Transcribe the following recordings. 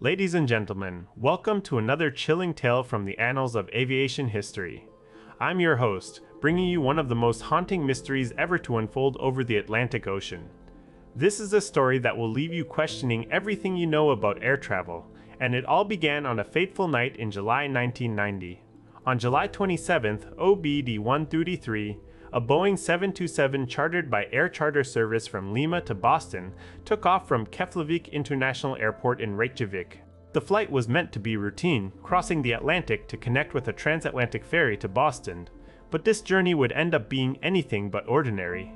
Ladies and gentlemen, welcome to another chilling tale from the annals of aviation history. I'm your host, bringing you one of the most haunting mysteries ever to unfold over the Atlantic Ocean. This is a story that will leave you questioning everything you know about air travel, and it all began on a fateful night in July 1990. On July 27th, OBD-133, a Boeing 727 chartered by Air Charter Service from Lima to Boston took off from Keflavik International Airport in Reykjavik. The flight was meant to be routine, crossing the Atlantic to connect with a transatlantic ferry to Boston, but this journey would end up being anything but ordinary.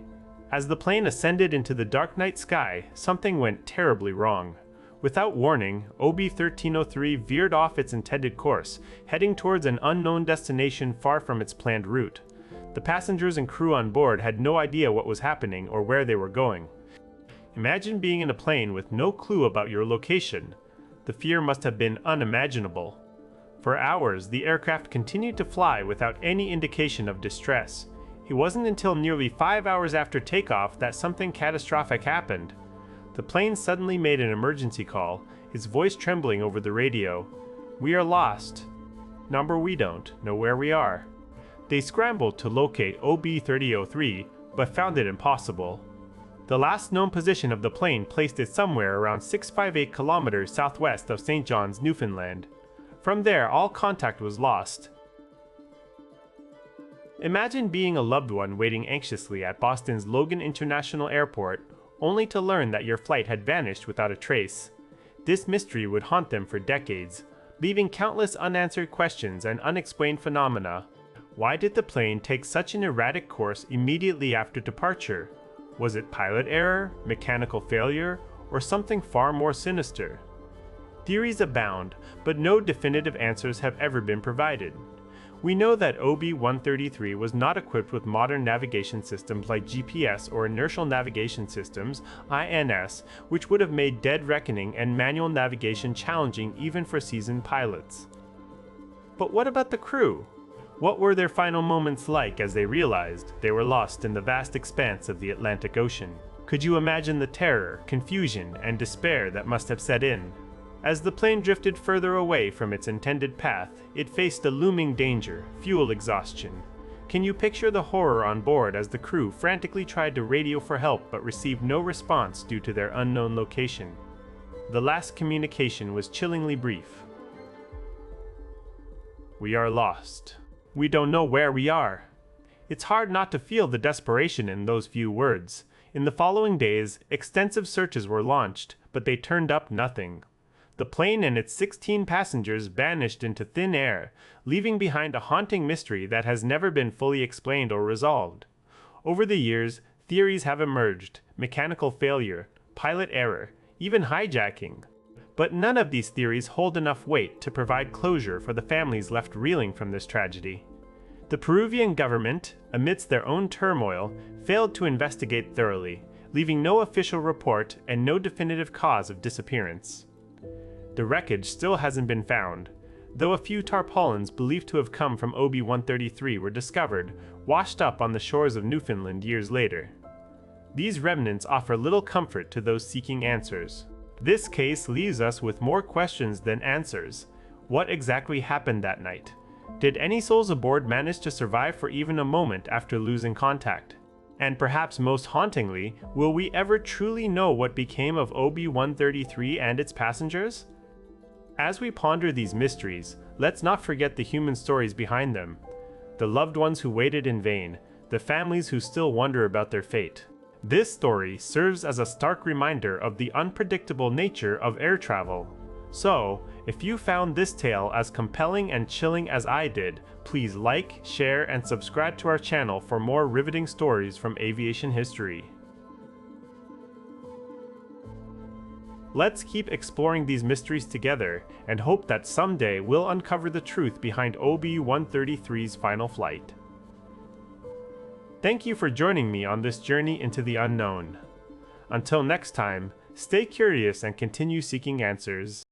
As the plane ascended into the dark night sky, something went terribly wrong. Without warning, OB-1303 veered off its intended course, heading towards an unknown destination far from its planned route. The passengers and crew on board had no idea what was happening or where they were going. Imagine being in a plane with no clue about your location. The fear must have been unimaginable. For hours, the aircraft continued to fly without any indication of distress. It wasn't until nearly 5 hours after takeoff that something catastrophic happened. The plane suddenly made an emergency call, its voice trembling over the radio. "We are lost. Number, we don't know where we are." They scrambled to locate OB-3003, but found it impossible. The last known position of the plane placed it somewhere around 658 kilometers southwest of St. John's, Newfoundland. From there, all contact was lost. Imagine being a loved one waiting anxiously at Boston's Logan International Airport, only to learn that your flight had vanished without a trace. This mystery would haunt them for decades, leaving countless unanswered questions and unexplained phenomena. Why did the plane take such an erratic course immediately after departure? Was it pilot error, mechanical failure, or something far more sinister? Theories abound, but no definitive answers have ever been provided. We know that OB-133 was not equipped with modern navigation systems like GPS or inertial navigation systems, INS, which would have made dead reckoning and manual navigation challenging even for seasoned pilots. But what about the crew? What were their final moments like as they realized they were lost in the vast expanse of the Atlantic Ocean? Could you imagine the terror, confusion, and despair that must have set in? As the plane drifted further away from its intended path, it faced a looming danger: fuel exhaustion. Can you picture the horror on board as the crew frantically tried to radio for help but received no response due to their unknown location? The last communication was chillingly brief. "We are lost. We don't know where we are." It's hard not to feel the desperation in those few words. In the following days, extensive searches were launched, but they turned up nothing. The plane and its 16 passengers vanished into thin air, leaving behind a haunting mystery that has never been fully explained or resolved. Over the years, theories have emerged: mechanical failure, pilot error, even hijacking. But none of these theories hold enough weight to provide closure for the families left reeling from this tragedy. The Peruvian government, amidst their own turmoil, failed to investigate thoroughly, leaving no official report and no definitive cause of disappearance. The wreckage still hasn't been found, though a few tarpaulins believed to have come from OB-133 were discovered, washed up on the shores of Newfoundland years later. These remnants offer little comfort to those seeking answers. This case leaves us with more questions than answers. What exactly happened that night? Did any souls aboard manage to survive for even a moment after losing contact? And perhaps most hauntingly, will we ever truly know what became of OB-133 and its passengers? As we ponder these mysteries, let's not forget the human stories behind them. The loved ones who waited in vain, the families who still wonder about their fate. This story serves as a stark reminder of the unpredictable nature of air travel. So, if you found this tale as compelling and chilling as I did, please like, share, and subscribe to our channel for more riveting stories from aviation history. Let's keep exploring these mysteries together and hope that someday we'll uncover the truth behind OB-133's final flight. Thank you for joining me on this journey into the unknown. Until next time, stay curious and continue seeking answers.